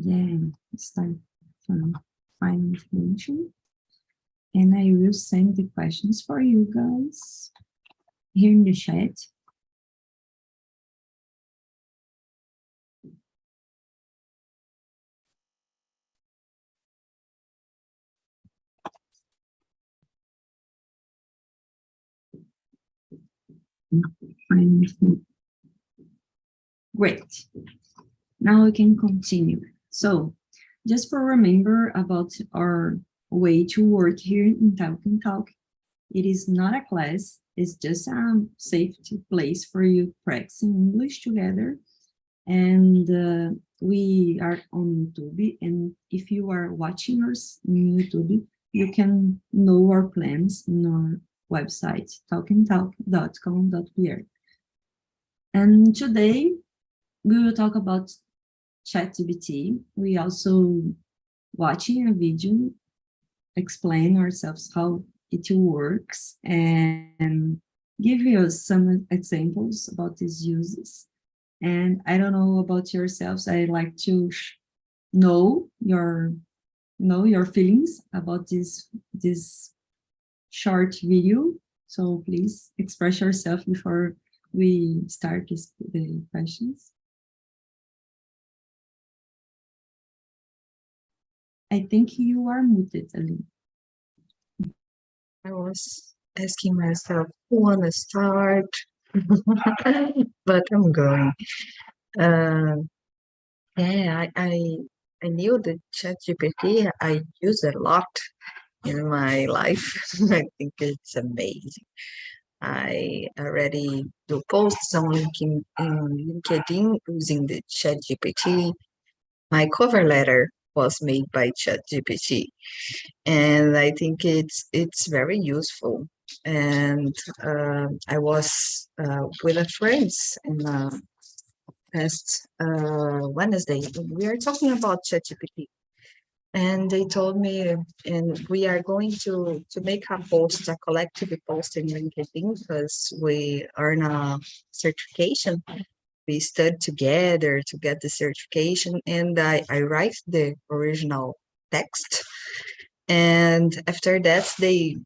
Yeah, start from final information. And I will send the questions for you guys here in the chat. Great. Now we can continue. So just for remember about our way to work here in TALK. It is not a class, it's just a safety place for you practicing English together. And we are on YouTube, and if you are watching us on YouTube, you can know our plans on our website, talkntalk.com.br. And today we will talk about ChatGPT. We also watching a video explain ourselves how it works and give you some examples about these uses. And I don't know about yourselves, I like to know your feelings about this short video. So please express yourself before we start the questions. I think you are muted, Aline. I was asking myself, who wanna start? But I'm going. Yeah, I knew the ChatGPT. I use a lot in my life. I think it's amazing. I already do posts on LinkedIn using the ChatGPT. My cover letter was made by ChatGPT, and I think it's very useful. And I was with a friends in past Wednesday. We are talking about ChatGPT, and they told me, and we are going to make a post, a collective post in LinkedIn, because we earn a certification. We studied together to get the certification, and I write the original text, and after that they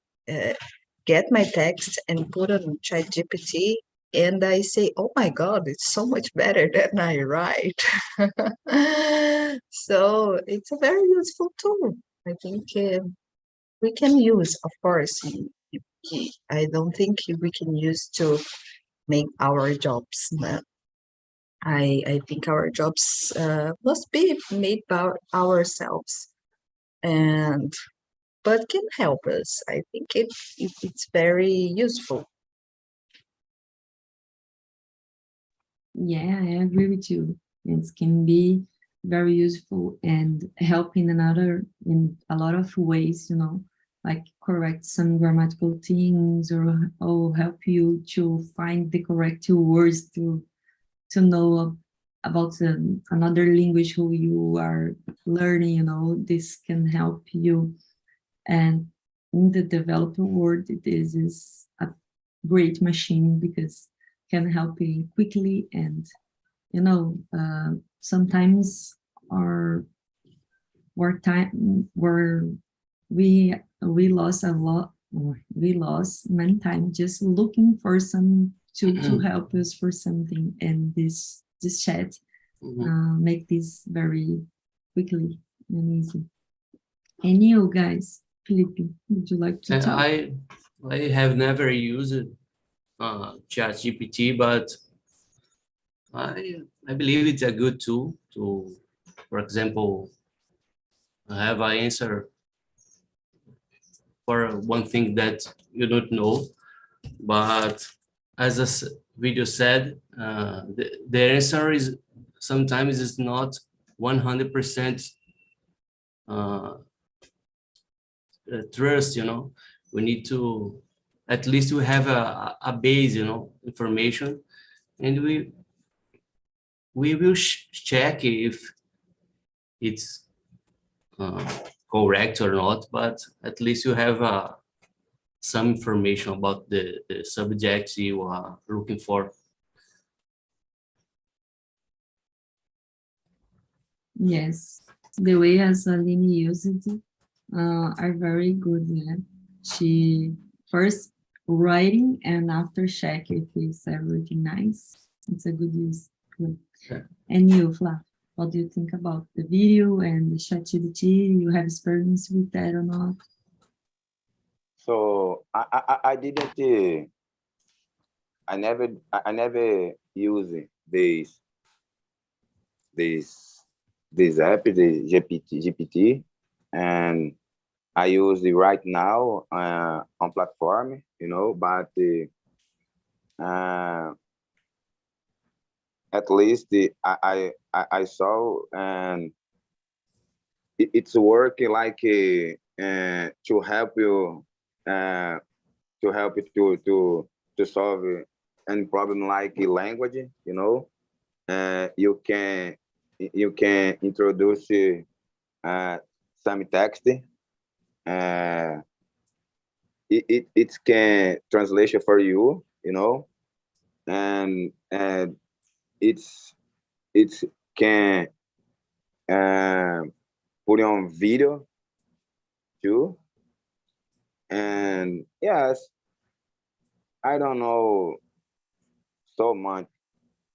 get my text and put on ChatGPT, and I say, oh my God, it's so much better than I write. So it's a very useful tool. I think we can use, of course. I don't think we can use to make our jobs. I think our jobs must be made by ourselves, and but can help us. I think it's very useful. Yeah, I agree with you. It can be very useful and help in a lot of ways, like correct some grammatical things or help you to find the correct words to know about another language who you are learning, this can help you. And in the developer world, this is a great machine because can help you quickly, and sometimes our time where we lost a lot, or we lost many times just looking for some to help us for something, and this chat make this very quickly and easy. And you guys, Felipe, would you like to talk? I have never used ChatGPT, but I believe it's a good tool to, for example, have an answer for one thing that you don't know. But as a video said, the answer is sometimes it's not 100% trust. We need to at least we have a base, information, and we will check if it's correct or not, but at least you have some information about the subject you are looking for. Yes, the way as Aline used it are very good. Yeah, she first writing and after check if it's everything nice. It's a good use. Good. Yeah. And you, Fla, what do you think about the video and the ChatGPT? You have experience with that or not? So I didn't. I never use this this app, the GPT, and I use it right now on platform, but uh, at least I saw, and it's working like to help you uh, to solve any problem like language, you can introduce uh, some text. Uh, it can translation for you, and it's can uh, put on video too. And yes, I don't know so much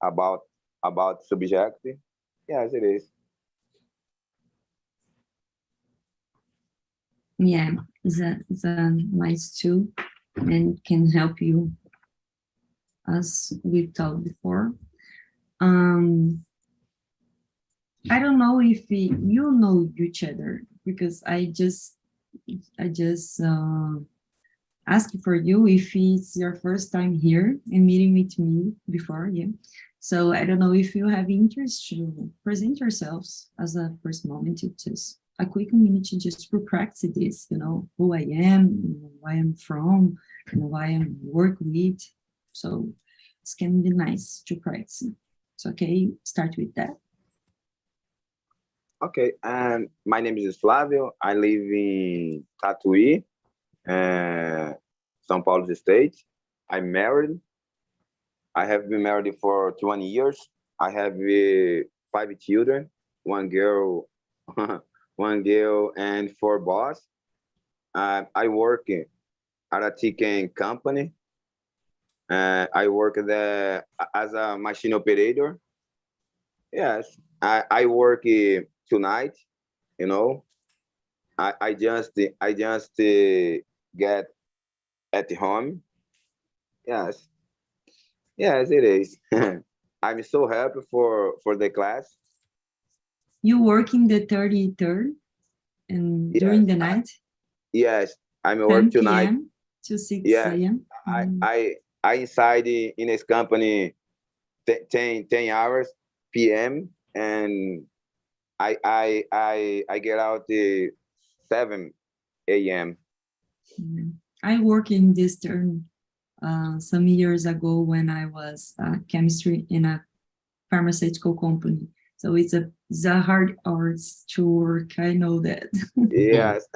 about subject. Yes, it is. Yeah, it's a nice tool and can help you as we talked before. I don't know if you know each other because I just asked for you if it's your first time here and meeting with me before, yeah. So I don't know if you have interest to present yourselves as a first moment to just a quick minute to just to practice this, who I am, where I'm from, and why I work with. So it can be nice to practice. So okay, start with that. Okay, and my name is Flavio. I live in Tatuí, São Paulo State. I'm married. I have been married for 20 years. I have 5 children, one girl, one girl, and 4 boys. I work at a chicken company. I work there as a machine operator. Yes, I work tonight. You know, I just get at home. Yes, yes, it is. I'm so happy for the class. You work in the 33rd and during Yes, the night, yes, I'm at work 10 tonight. p.m. to 6 Yes, a.m. I I I inside in this company 10 hours p.m. and I get out 7 a.m. I work in this term some years ago when I was chemistry in a pharmaceutical company. So it's a hard hours to work. I know that. Yes,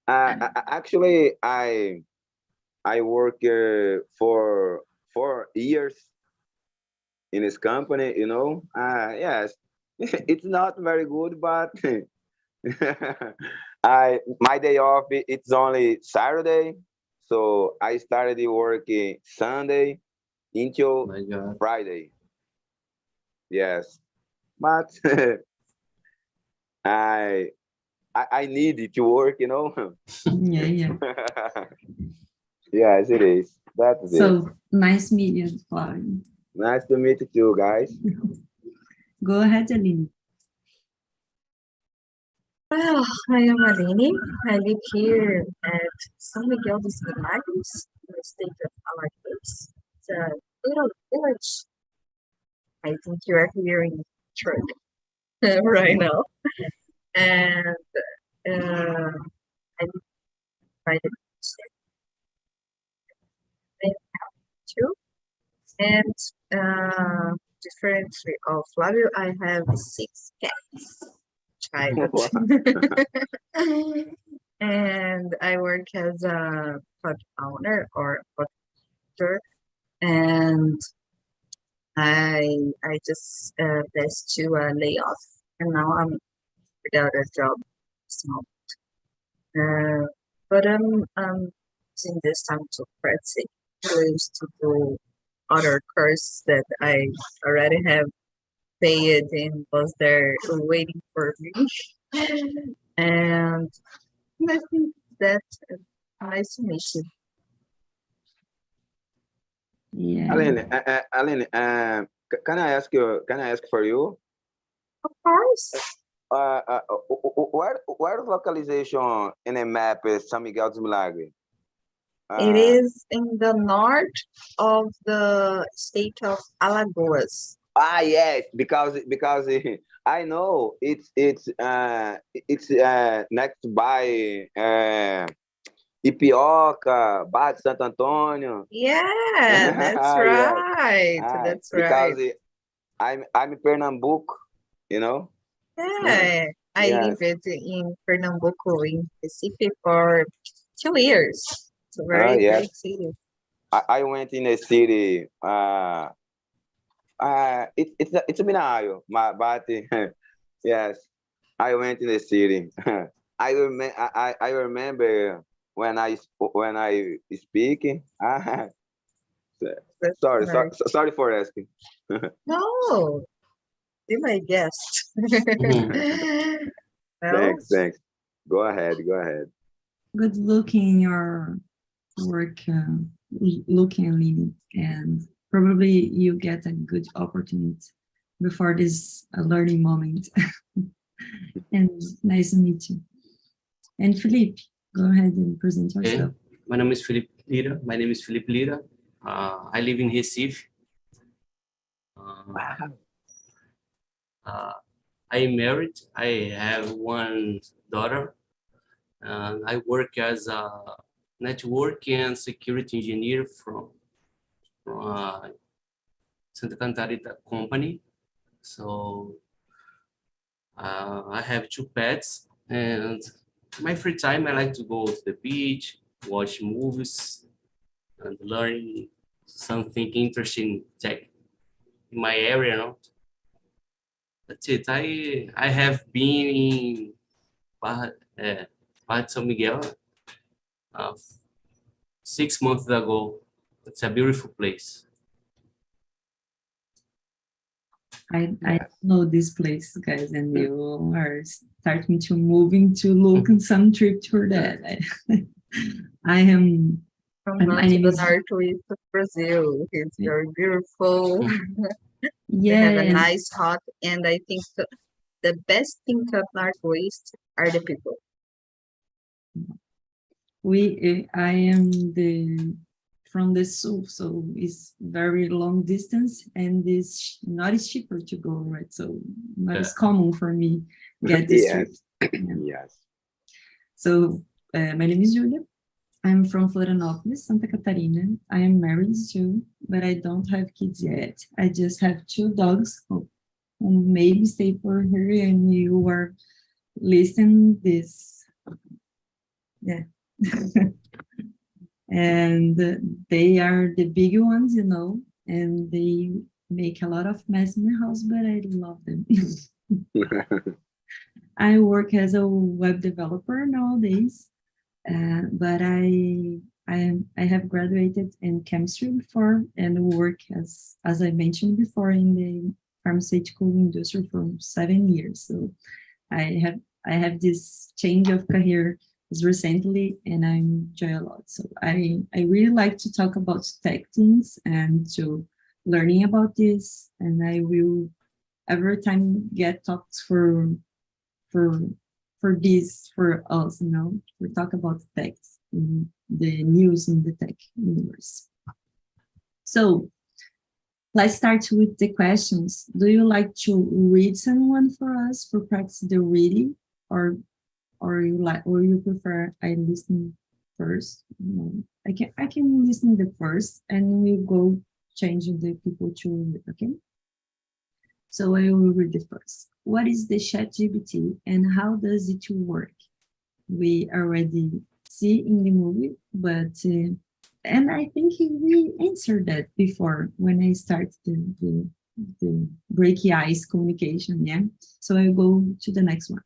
actually I work for 4 years in this company. Yes, it's not very good, but I my day off it's only Saturday, so I started working Sunday Oh until my God. Friday. Yes, but I I need it to work. Yeah, yeah. Yes, it is. That is it. So nice meeting, Flavio. Nice to meet you guys. Go ahead, Aline. Well, I am Aline. I live here at São Miguel dos Milagres, in the state of Alagoas. It's a little village. I think you are hearing truck right now. And I live by the beach too. And differently of Flavio, I have 6 cats. Child. And I work as a pod owner or podcaster, and I just passed to a layoff and now I'm without a job. So, but I'm using this time to practice English to do other course that I already have paid and was there waiting for me. And I think that nice to meet you. Yeah. Aline, can I ask you? Can I ask for you? Of course. Where localization in a map is São Miguel dos Milagres? It is in the north of the state of Alagoas. Yes, because I know it's next by Ipioca, Barra de Santo Antônio. Yeah, that's Yes. right. That's right. Because I'm in Pernambuco, you know. Yeah, I Yes. lived in Pernambuco in Recife for 2 years. It's a very yes. great city. I went in a city. It's a Minayo, but yes, I went in the city. I remember when I speak. That's Sorry, right. sorry for asking. No, be my guest. Well, Thanks. Go ahead. Good luck in your work, looking and living, and probably you get a good opportunity before this learning moment. And nice to meet you. And Felipe, go ahead and present yourself. My name is Felipe Lira. I live in Recife. I am married. I have one daughter. I work as a network and security engineer from Santa Catarina company. So I have 2 pets, and my free time I like to go to the beach, watch movies, and learn something interesting tech in my area. No? That's it. I have been in Barra de São Miguel 6 months ago. It's a beautiful place. I know this place, guys, and you are starting to moving to look in some trip for that. I am from And north my to name the is- northwest of Brazil. It's very beautiful. They yeah, have a and nice hot, and I think the best thing of Northwest are the people. I am from the south, so it's very long distance, and it's not as cheaper to go, right? So not as common for me get this trip. Yeah. Yes. So my name is Julia. I'm from Florianópolis, Santa Catarina. I am married too, but I don't have kids yet. I just have 2 dogs who maybe stay for her, and you are listening this. Yeah. And they are the big ones, you know, and they make a lot of mess in the house, but I love them. I work as a web developer nowadays, but I have graduated in chemistry before and work as I mentioned before in the pharmaceutical industry for 7 years. So I have this change of career recently, and I enjoy a lot. So I really like to talk about tech things and to learning about this, and I will every time get talks for this for us, you know, we talk about tech, the news in the tech universe. So let's start with the questions. Do you like to read someone for us for practice the reading, or you prefer I listen first? No, I can listen the first, and we go changing the people to read, okay? So I will read it first. What is the ChatGPT and how does it work? We already see in the movie, but and I think we answered that before when I started the the breaky ice communication, yeah? So I go to the next one.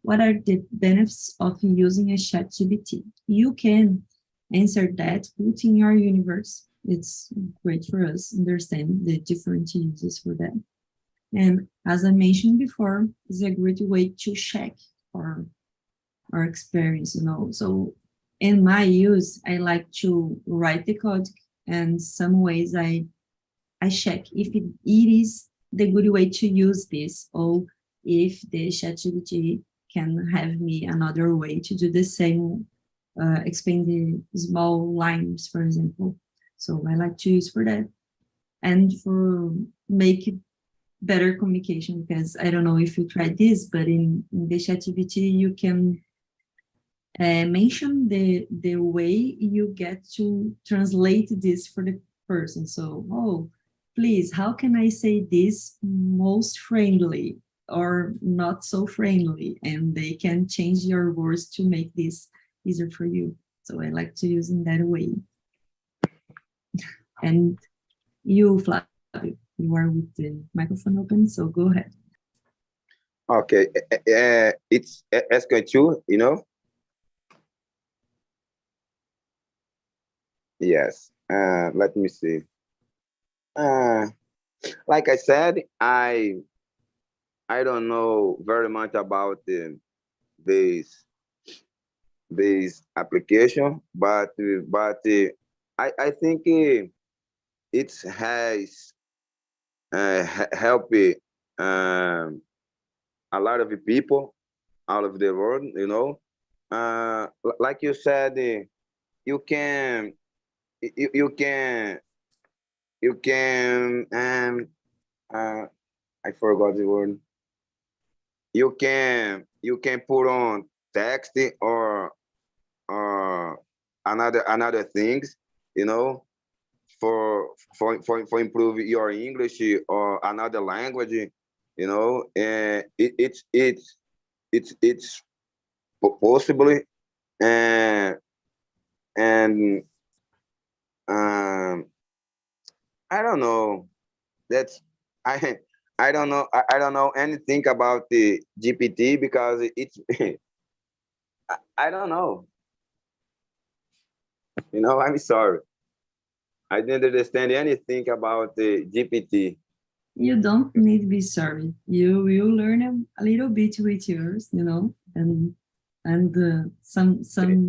What are the benefits of using a ChatGPT? You can answer that, put in your universe. It's great for us understand the different uses for that. And as I mentioned before, it's a great way to check our experience, you know. So in my use, I like to write the code, and some ways I check if it is the good way to use this, or if the ChatGPT can have me another way to do the same, explain the small lines, for example. So I like to use for that, and for make better communication, because I don't know if you tried this, but in the ChatGPT you can mention the way you get to translate this for the person. So, oh, please, how can I say this most friendly or not so friendly? And they can change your words to make this easier for you. So I like to use in that way. And you, Flavio, you are with the microphone open, so go ahead. Okay, it's SK2, you know? Yes. Let me see. Like I said, I don't know very much about this this application, but I think it has helped a lot of people out of the world. You know, like you said, you can you can you can I forgot the word. You can put on text or another things, you know, for improve your English or another language, you know, and it's possibly, and um I don't know. That's I I don't know. I don't know anything about the GPT because it's I don't know. You know, I'm sorry. I didn't understand anything about the GPT. You don't need to be sorry. You will learn a little bit with yours, you know, and some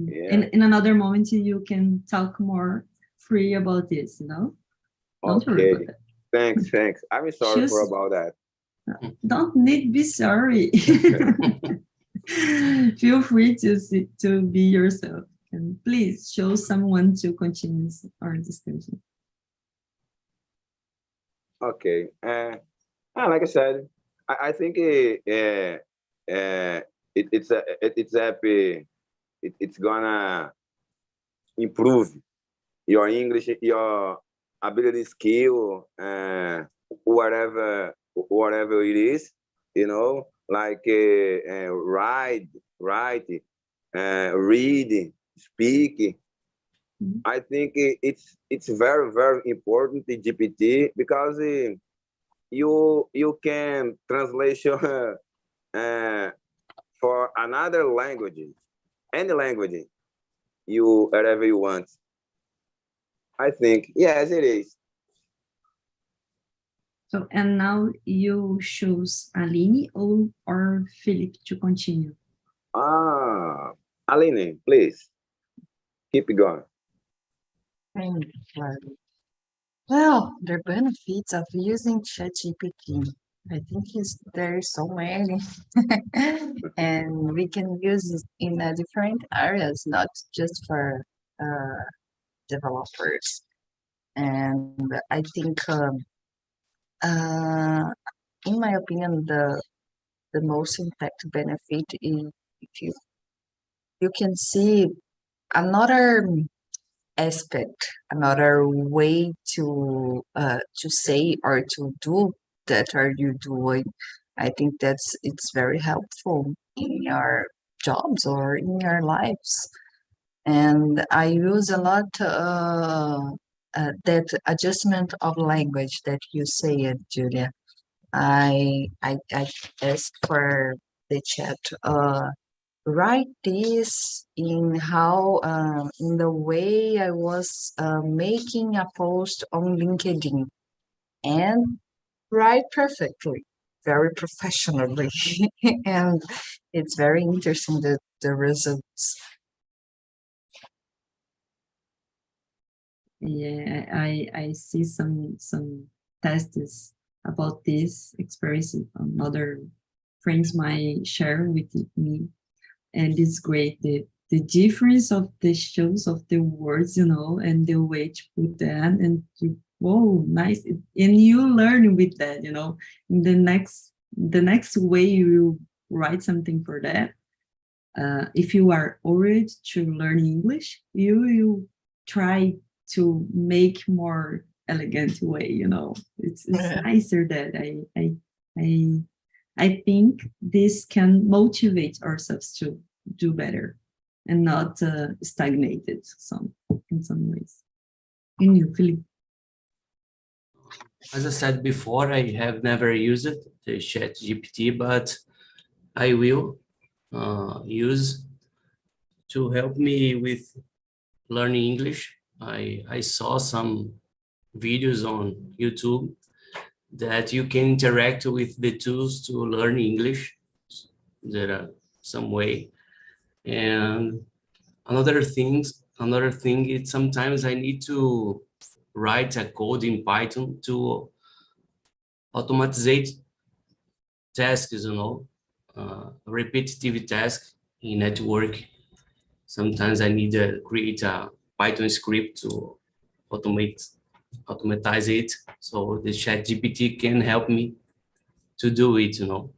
Yeah. in another moment you can talk more free about this, you know. Don't worry about Okay. that. Thanks. I'm sorry for Just about that. don't need to be sorry. Feel free to be yourself, and please show someone to continue our discussion. Okay. Like I said, I think it's happy. It's gonna improve your English, your ability skill, whatever it is, you know, like write, read, speak. Mhm. I think it's very important the GPT because you can translation uh, for another language, any language you whatever you want. I think yes, it is. So, and now you choose Aline or Philip to continue. Aline, please keep it going. Thank you. Well, the benefits of using ChatGPT. I think there's so many, and we can use it in different areas, not just for uh, developers. And I think, uh, in my opinion, the most impact benefit is if you can see another aspect, another way to say or to do that are you doing. I think it's very helpful in your jobs or in your lives. And I use a lot that adjustment of language that you said, Julia. I asked for the chat, write this in how, in the way I was making a post on LinkedIn, and write perfectly, very professionally. And it's very interesting, the results. Yeah, I see some tests about this experience. Other friends might share with me, and it's great. The difference of the shows of the words, you know, and the way to put them, and to, whoa, nice. And you learn with that, you know. In the next way you write something for that. If you are worried to learn English, you try to make more elegant way, you know. It's Yeah. nicer that I think this can motivate ourselves to do better and not stagnated in some ways. And you, Philippe? As I said before, I have never used the ChatGPT, but I will use to help me with learning English. I saw some videos on YouTube that you can interact with the tools to learn English. There are some way. And another thing is sometimes I need to write a code in Python to automate tasks, you know, repetitive task in network. Sometimes I need to create a Python script to automatize it. So the ChatGPT can help me to do it, you know.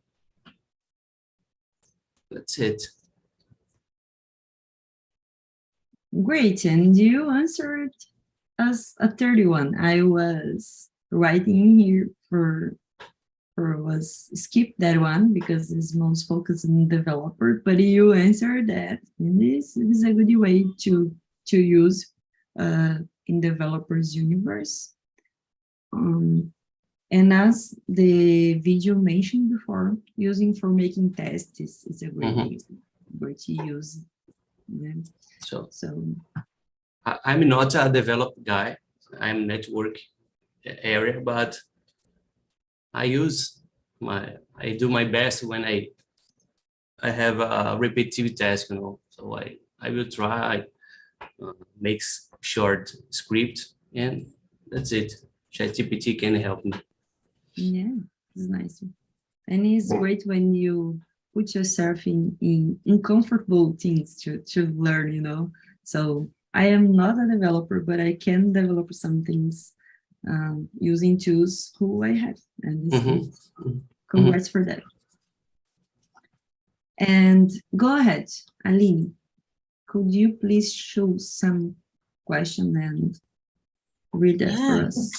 That's it. Great, and you answered as a 31. I was writing here for was skip that one because it's most focused on developer, but you answered that, and this is a good way to use in developers universe. And as the video mentioned before, using for making tests is a great way to use. Yeah. So So I'm not a developed guy. I'm network area, but I do my best when I have a repetitive task, you know. So I will try make short script, and that's it. ChatGPT can help me. yeah, it's nice. And it's great when you put yourself in uncomfortable things to learn, you know. So I am not a developer, but I can develop some things using tools who I have. And this congrats for that. And go ahead, Aline. Could you please show some question and read that for us?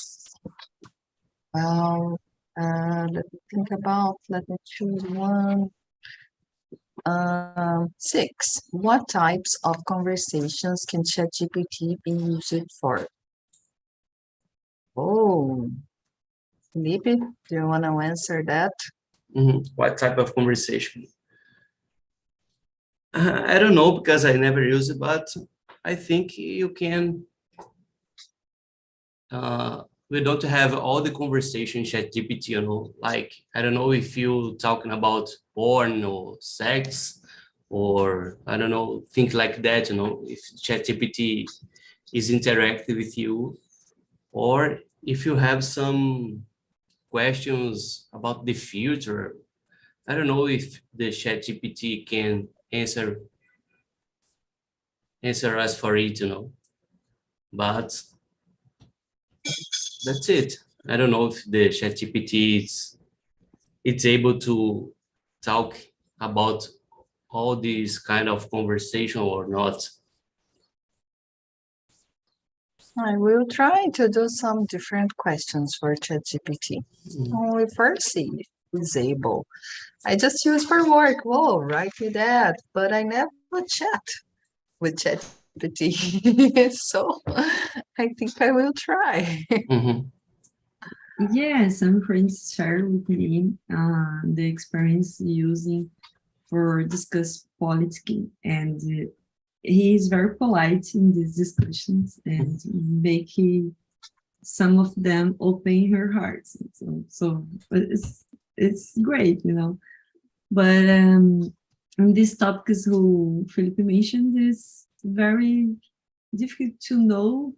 Well, let me think about, let me choose one. 6. What types of conversations can ChatGPT be used for? Oh, Felipe, do you want to answer that? What type of conversation? I don't know, because I never use it, but I think you can. We don't have all the conversation ChatGPT, you know, like, I don't know if you talking about porn or sex or, I don't know, things like that, you know, if ChatGPT is interactive with you, or if you have some questions about the future. I don't know if the ChatGPT can answer us for it, you know, but that's it. I don't know if the ChatGPT it's able to talk about all these kind of conversation or not. I will try to do some different questions for ChatGPT. Only first see if it's able. I just use for work. Whoa, write me that. But I never chat with ChatGPT. ChatGPT. So I think I will try. Mhm. Yeah, some friends share with me the experience using for discuss politics, and he is very polite in these discussions and make some of them open her hearts. So it's great, you know. But on these topics who Felipe mentioned is very difficult to know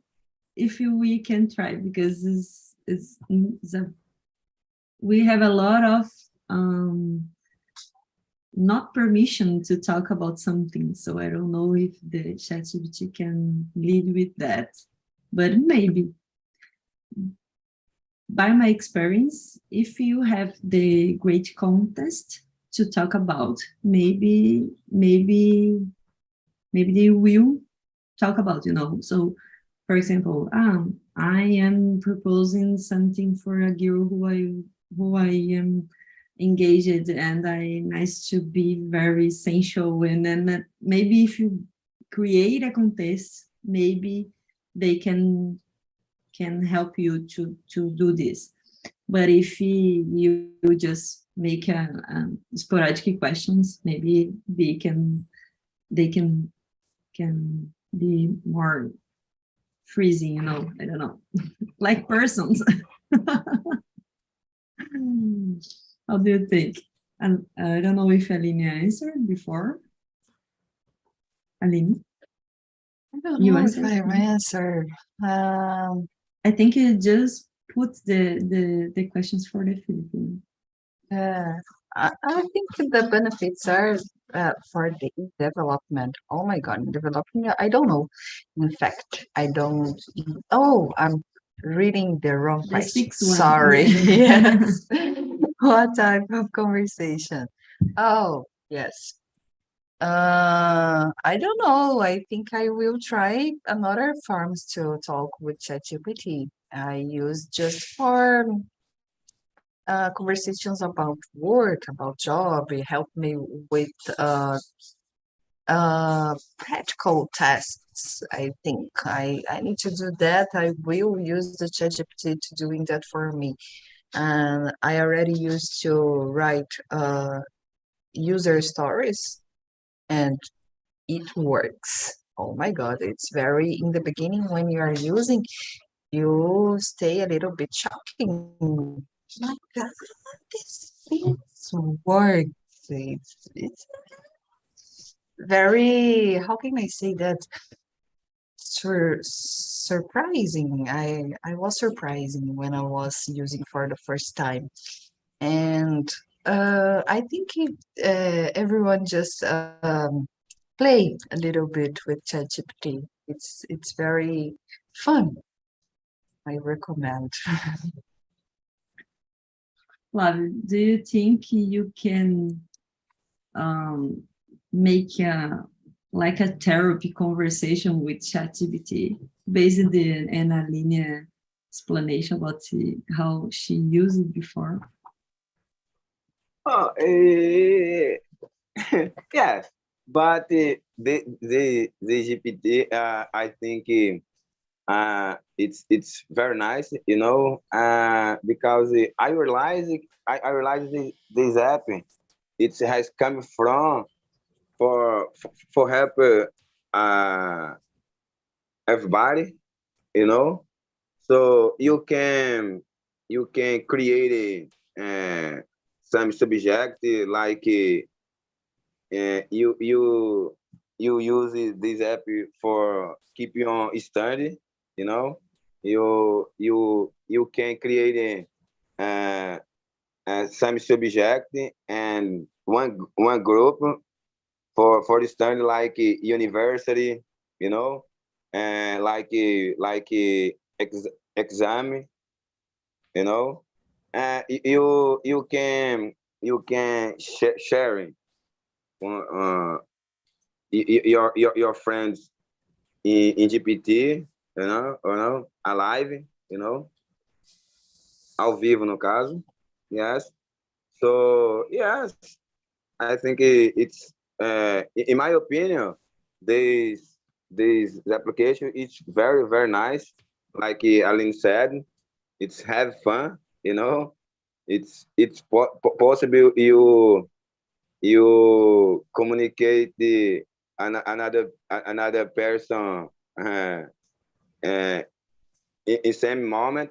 if we can try, because we have a lot of not permission to talk about something. So I don't know if the ChatGPT can lead with that, but maybe. By my experience, if you have the great contest to talk about, maybe they will talk about, you know. So, for example, I am proposing something for a girl who I am engaged, and I nice to be very sensual, and then maybe if you create a contest, maybe they can help you to do this. But if you just make sporadic questions, maybe they can be more freezing, you know. I don't know, like persons. How do you think? And I don't know if Aline answered before. Aline, I don't you know if answered? I answer. I think you just put the questions for the Philippines. I think the benefits are for the development. Oh my God, developing. I don't know. In fact, I don't. Oh, I'm reading the wrong The question. sixth one. Sorry. Yeah. Yes. What type of conversation? Oh, yes. I don't know. I think I will try another forms to talk with ChatGPT. I use just for conversations about work, about job. It helped me with practical tests. I think I need to do that. I will use the ChatGPT to doing that for me. And I already used to write user stories, and it works. Oh my God, it's very in the beginning when you are using, you stay a little bit shocking. My God, this things works. It's very, how can I say that? Surprising. I was surprising when I was using for the first time. And I think everyone just play a little bit with ChatGPT. It's very fun. I recommend. Flavio, do you think you can make like a therapy conversation with ChatGPT based on Ana Linea explanation about how she used it before? Oh, yes, but the GPT, I think it's very nice, you know, because I realize this app it has come from for help everybody, you know. So you can create some subject like you use this app for keep you on study, you know. You can create some subject and one group for the study like university, you know, and like exam, you know. You can sharing uh, your friends in GPT, you know, alive, you know, ao vivo no caso, yes. So yes, I think it's in my opinion, this this application is very, very nice. Like Aline said, it's have fun, you know. It's possible you communicate another person uh, in same moment,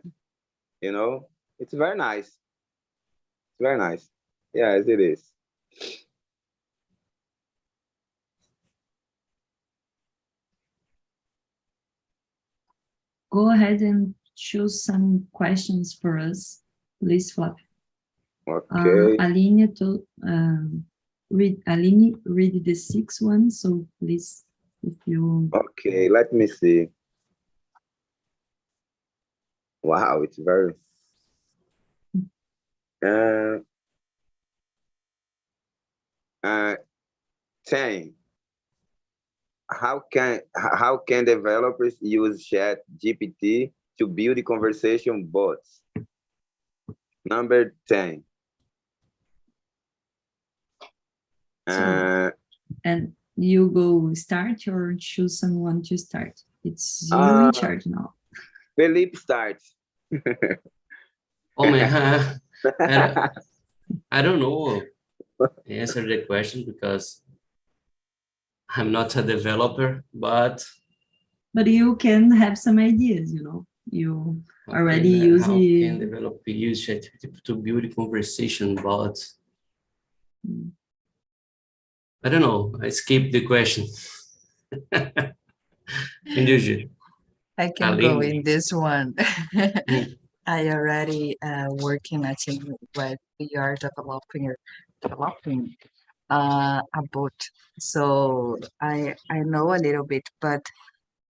you know. It's very nice. It's very nice. Yes, it is. Go ahead and choose some questions for us, please, Flávio. Okay. Aline, read the sixth one, so please, if you... Okay, let me see. Wow, it's very... 10. How can developers use ChatGPT to build conversation bots? Number 10. And you go start or choose someone to start. It's you in charge now. Felipe starts. Oh man, I don't know answer the question because I'm not a developer, but you can have some ideas, you know. You already use how it. can developer use ChatGPT to build conversation bots? I don't know. I skipped the question. Indeed. I can go in this one. I already work in a team where we are developing a bot. So I know a little bit, but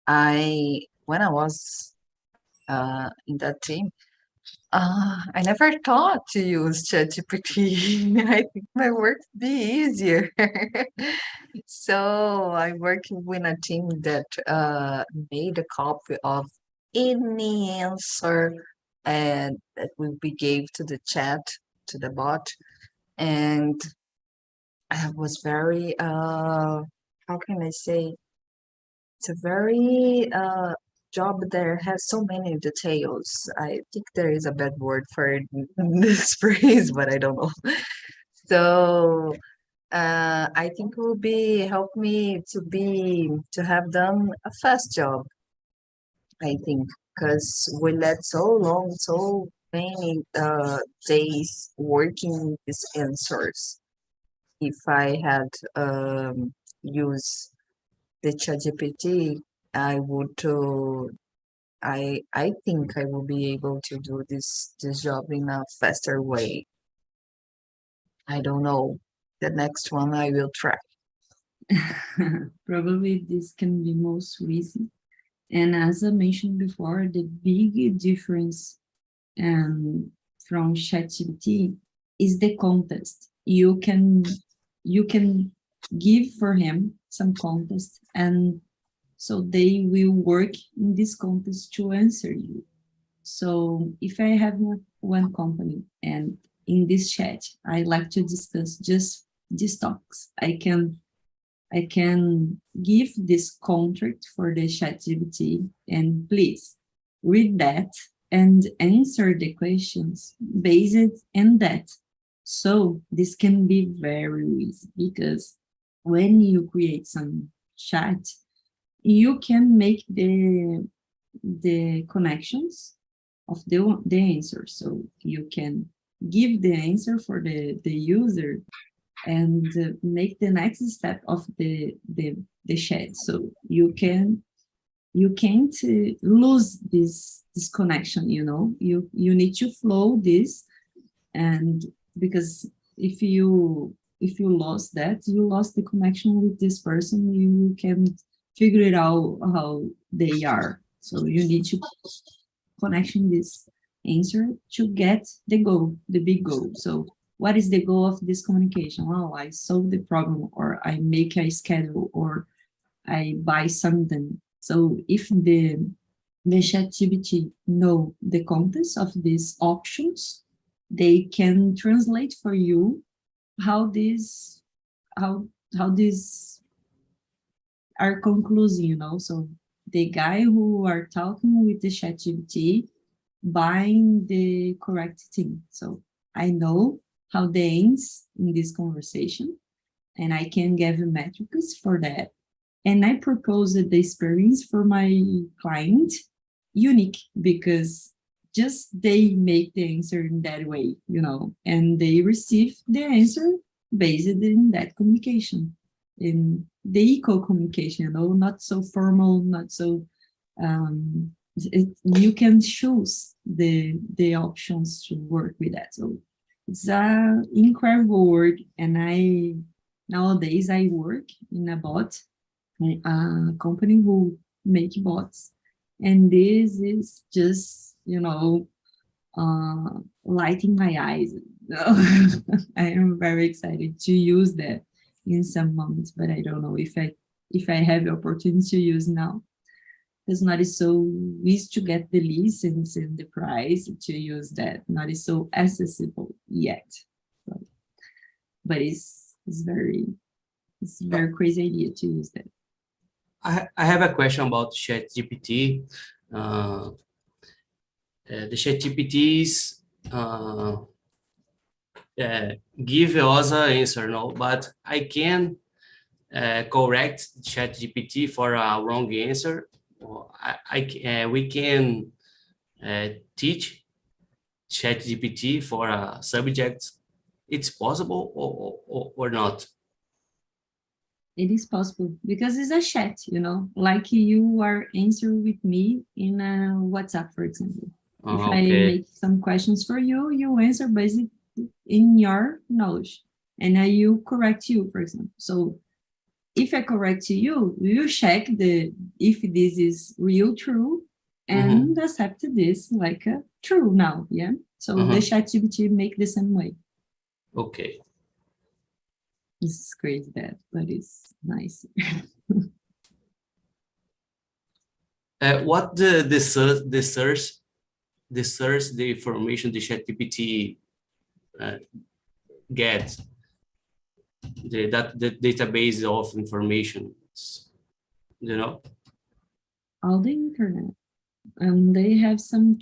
when I was in that team, I never thought to use ChatGPT. I think my work would be easier. So I work with a team that made a copy of any answer and that we gave to the chat, to the bot. And I was very, how can I say, it's a very job that has so many details. I think there is a bad word for this phrase, but I don't know. So I think it will be help me to have done a fast job. I think because we let so many days working these answers. If I had used the ChatGPT, I would. I think I will be able to do this job in a faster way. I don't know. The next one I will try. Probably this can be most easy. And as I mentioned before, the big difference from ChatGPT is the context. You can give for him some context, and so they will work in this context to answer you. So if I have one company and in this chat, I like to discuss just these topics, I can give this contract for the ChatGPT and please read that and answer the questions based on that. So this can be very easy because when you create some chat, you can make the connections of the answer. So you can give the answer for the user and make the next step of the chat. So you can't lose this connection, you know. You need to flow this, and because if you lost that, you lost the connection with this person, you can figure it out how they are. So you need to connection this answer to get the goal, the big goal. So what is the goal of this communication? Well, I solve the problem, or I make a schedule, or I buy something. So if the ChatGPT know the context of these options, they can translate for you how this are concluding, you know, so the guy who are talking with the ChatGPT buying the correct thing. So I know how they ends in this conversation, and I can give metrics for that. And I proposed the experience for my client unique because just they make the answer in that way, you know, and they receive the answer based in that communication, in the equal communication, you know, not so formal, not so, you can choose the options to work with that. So it's an incredible word. And nowadays I work in a bot, a company who make bots. And this is just, you know, lighting my eyes. I am very excited to use that in some moments, but I don't know if I have the opportunity to use now. It's not so easy to get the license and the price to use that. Not so accessible yet. So, but it's very crazy idea to use that. I have a question about ChatGPT. The ChatGPTs give us an answer, no, but I can correct ChatGPT for a wrong answer. We can teach ChatGPT for a subject. It's possible or not? It is possible because it's a chat, you know, like you are answering with me in a WhatsApp, for example. If I make some questions for you, you answer based in your knowledge, and I will correct you, for example. So if I correct you, you check if this is real true and accept this like true now, yeah? So the ChatGPT make the same way. Okay. It's crazy that, but it's nice. What the search the information the ChatGPT gets the database of information, you know? All the internet. They have some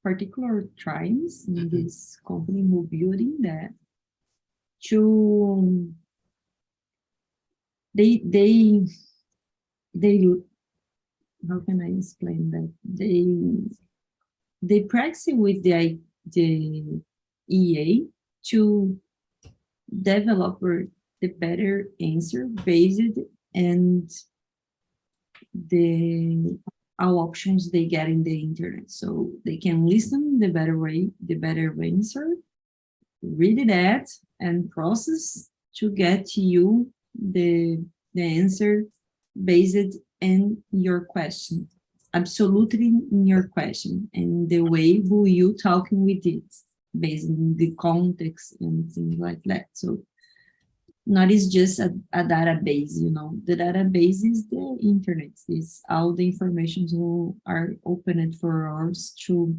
particular tribes in this company who building that to they how can I explain that? They practice with the EA to develop the better answer based and our options they get in the internet. So they can listen the better answer, read that, and process to get you the answer based in your question, absolutely in your question, and the way who you talking with it, based on the context and things like that. So not is just a database, you know. The database is the internet, is all the information who are opened for us to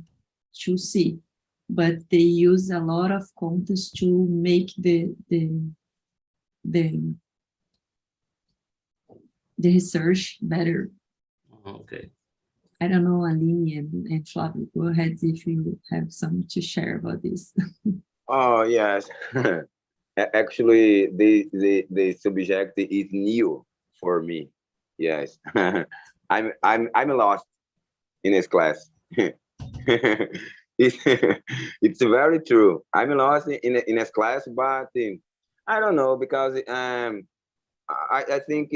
see, but they use a lot of context to make the research better. Okay. I don't know, Aline and Flavio, go ahead if you have something to share about this. Oh, yes. Actually, the subject is new for me. Yes. I'm lost in this class. It's very true. I'm lost in this class, but I don't know, because I think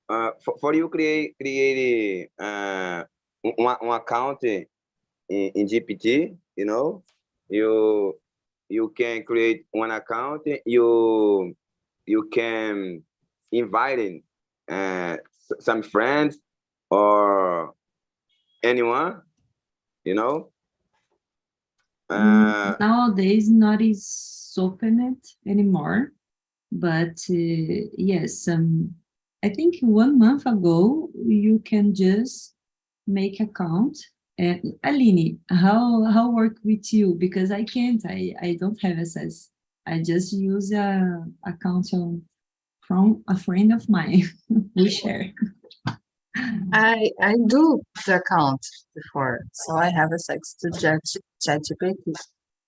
for you create one account in GPT, you know, you can create one account. You can invite some friends or anyone, you know. Nowadays, not is open anymore, but yes, I think 1 month ago you can just make account. And Aline, how work with you? Because I can't, I don't have access. I just use a account on from a friend of mine. We share. I do the account before, so I have access to ChatGPT,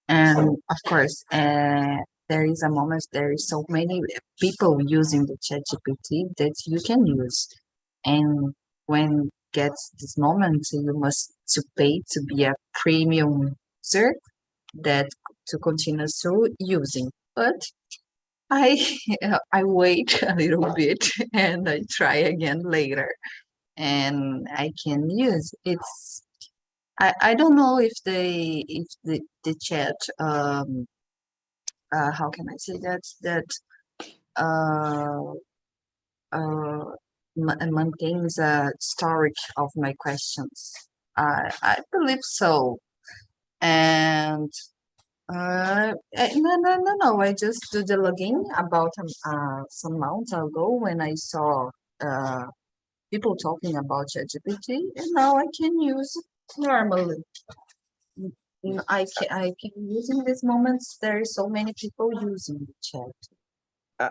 and of course, there is a moment. There is so many people using the ChatGPT that you can use, and when gets this moment, you must to pay to be a premium user that to continue so using. But I I wait a little bit and I try again later and I can use it's I don't know if the chat how can I say that uh maintains a storage of my questions. I believe so. And no. I just do the login about some months ago when I saw uh, people talking about ChatGPT, and now I can use it normally. I can use in these moments. There is so many people using the chat.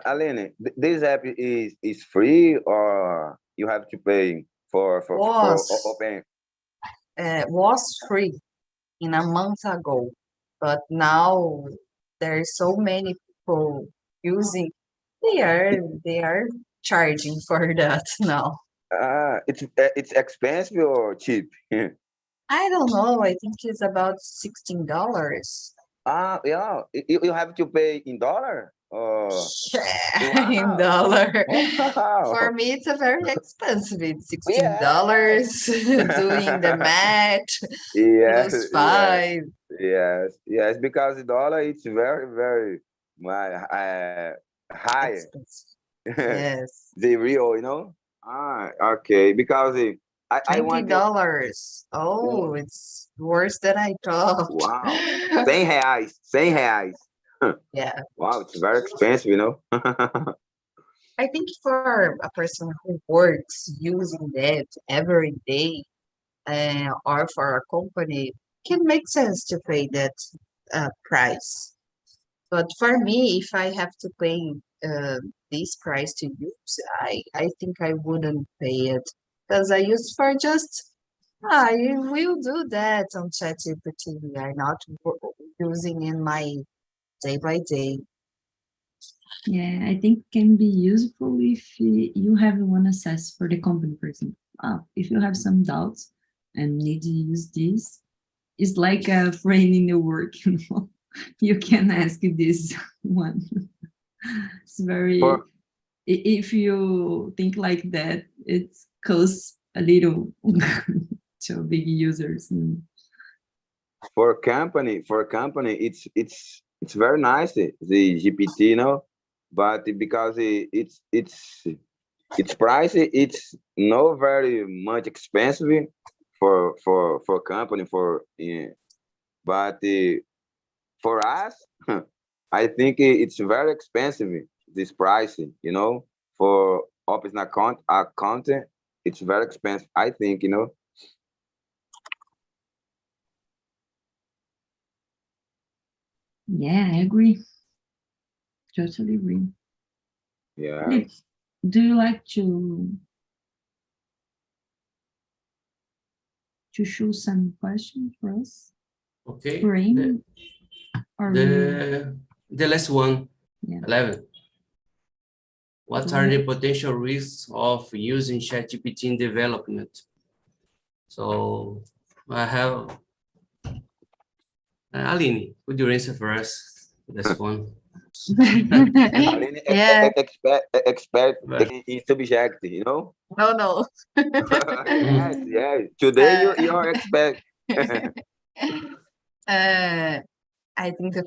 Aline, this app is free or you have to pay for open? Was free in a month ago, but now there are so many people using. They are charging for that now. It's expensive or cheap? I don't know. I think it's about $16. Yeah. You have to pay in dollar. Yeah, in Wow. dollar. Wow. For me, it's a very expensive. It's Yeah. $16 doing the math Yes, plus five. yes. Because the dollar it's very, very higher. Expensive. Yes. The real, okay. Because I $20. want to. Oh, it's worse than I thought. Wow. 100 reais. 100 reais. Yeah. Wow, it's very expensive. I think for a person who works using that every day, or for a company, can make sense to pay that price. But for me, if I have to pay this price to use, I think I wouldn't pay it because I use for just I will do that on ChatGPT. I'm not using in my day by day. Yeah, I think can be useful if you have one access for the company, for example. If you have some doubts and need to use this, it's like a friend in the work, You can ask this one. It's very, if you think like that, it costs a little to big users. For company, it's very nice the GPT, but because it's pricey, it's not very much expensive for company but for us, I think it's very expensive. This price, for open account, it's very expensive. I think, Yeah, I agree. Totally agree. Yeah. Philip, do you like to choose some questions for us? Okay. For Amy? The last one, yeah. 11. What are the potential risks of using ChatGPT in development? So I have Aline, could you answer for us this one? Aline, Yeah. expert in subject, No. Yes. Today you are expert. I think the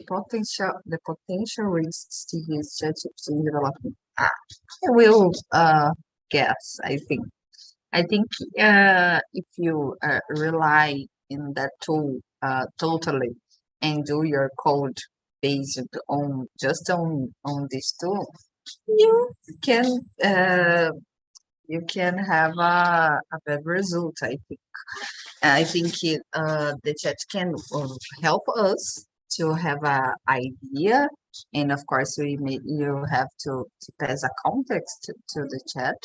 potential risks to use ChatGPT in development. I will guess. I think if you rely in that tool totally and do your code based on just on this tool, you can have a bad result. I think the chat can help us to have an idea, and of course you have to pass a context to the chat.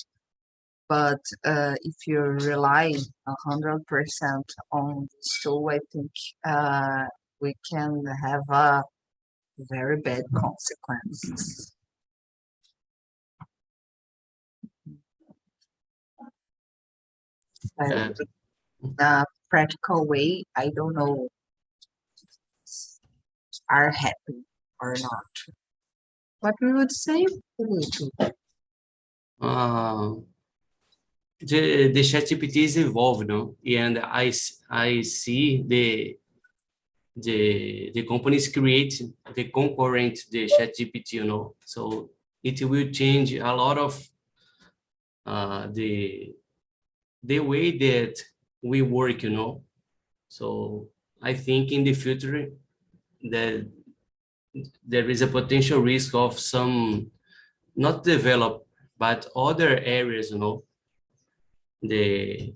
But if you rely 100% on this tool, I think we can have a very bad consequences. Yeah. In a practical way, I don't know are happy or not. What we would say? The ChatGPT is evolved, no? And I see the companies create the concurrent the ChatGPT, you know, so it will change a lot of the way that we work, you know. So I think in the future that there is a potential risk of some not develop but other areas, you know. The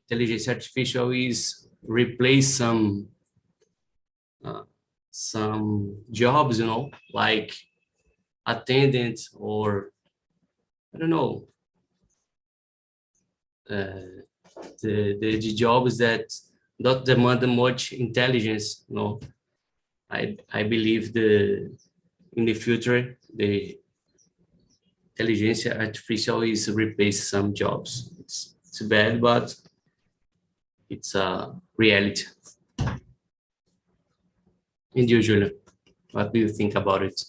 intelligence artificial is replace some jobs, you know, like attendant or I don't know, the jobs that don't demand much intelligence, you know. I believe in the future the intelligence artificial is replace some jobs. It's bad, but it's a reality. And you, Julia, what do you think about it?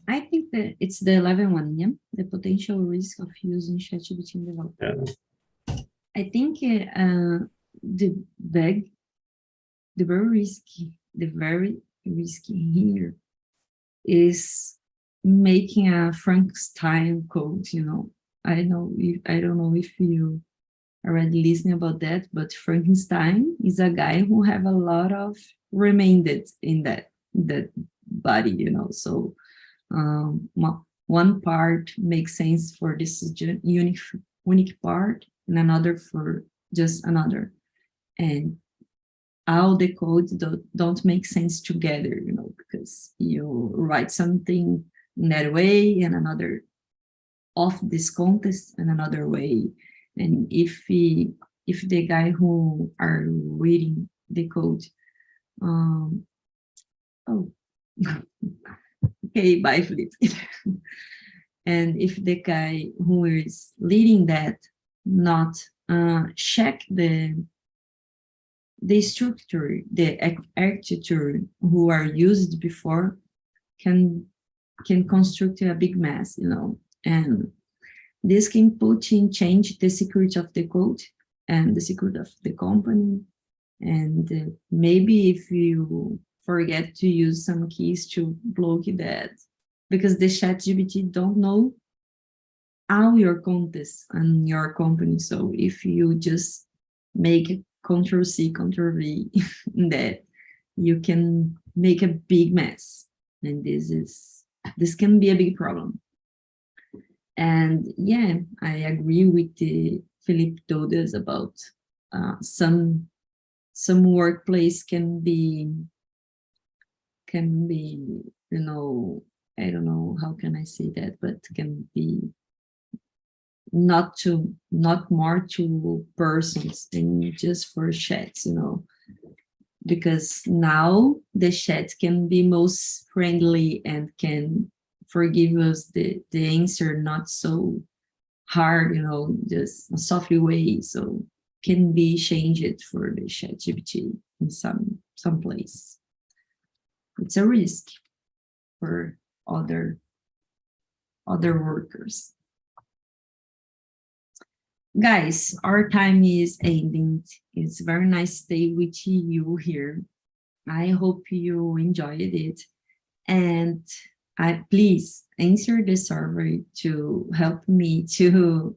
I think that it's the 11th one, yeah? The potential risk of using ChatGPT in development. Yeah. I think the very risky here is making a Frankenstein code, you know. I don't know if you already listening about that, but Frankenstein is a guy who have a lot of remainded in that body, you know. So one part makes sense for this unique part and another for just another, and all the codes don't make sense together, you know, because you write something in that way and another off this context and another way. And if the guy who are reading the code, okay, bye, Felipe. And if the guy who is leading that not check the structure, the architecture who are used before, can construct a big mess, you know. And this can change the security of the code and the security of the company. And maybe if you forget to use some keys to block that, because the ChatGPT don't know all your context and your company. So if you just make Ctrl+C, Ctrl+V in that, you can make a big mess. And this can be a big problem. And yeah, I agree with Felipe told us about some workplace can be, you know, I don't know how can I say that, but can be not more to persons than just for chats, you know, because now the chat can be most friendly and can forgive us the answer not so hard, you know, just a softly way. So can be changed for the ChatGPT in some place. It's a risk for other workers. Guys, our time is ending. It's very nice to stay with you here. I hope you enjoyed it. And please answer the survey to help me to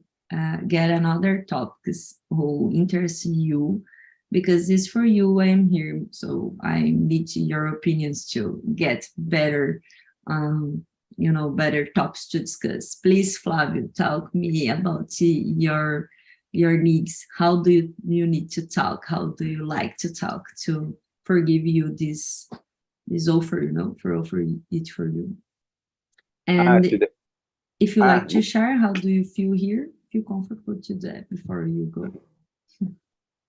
get another topics who interest you, because it's for you I'm here. So I need your opinions to get better, better topics to discuss. Please, Flavio, talk me about your your needs. How do you need to talk? How do you like to talk to forgive you this offer, for offering it for you? And if you like to share, how do you feel here? Feel comfortable to that before you go.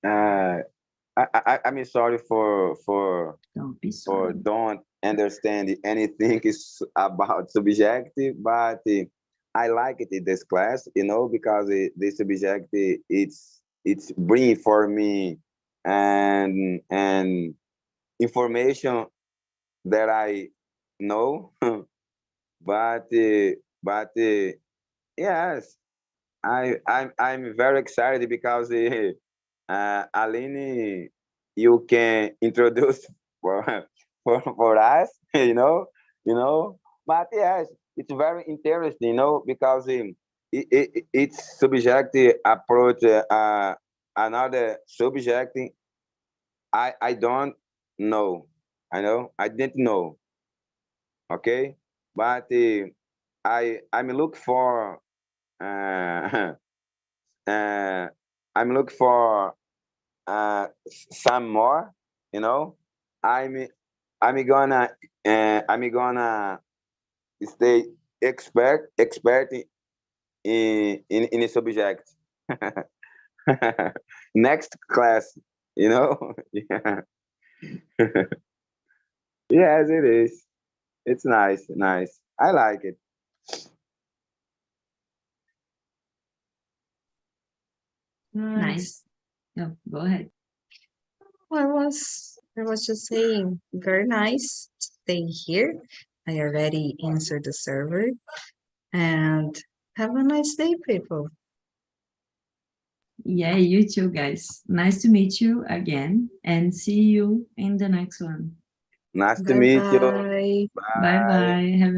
I'm sorry for Don't be sorry. don't understand anything is about subjective, but I like it in this class, because the subjective it's bringing for me and information that I know, but yes, I'm very excited because Aline, you can introduce for for us, But yes, it's very interesting, because it's subject approach another subject. I don't know. I didn't know. Okay, but I'm look for uh, I'm look for some more. You know, I'm I'm gonna I'm gonna stay expert in a subject. Next class, Yeah. Yes, it is. It's nice. I like it. Nice. No, go ahead. Well, I was just saying, very nice to stay here. I already answered the server, and have a nice day, people. Yeah, you too, guys. Nice to meet you again, and see you in the next one. Nice to meet you. Bye-bye. Bye bye. Have a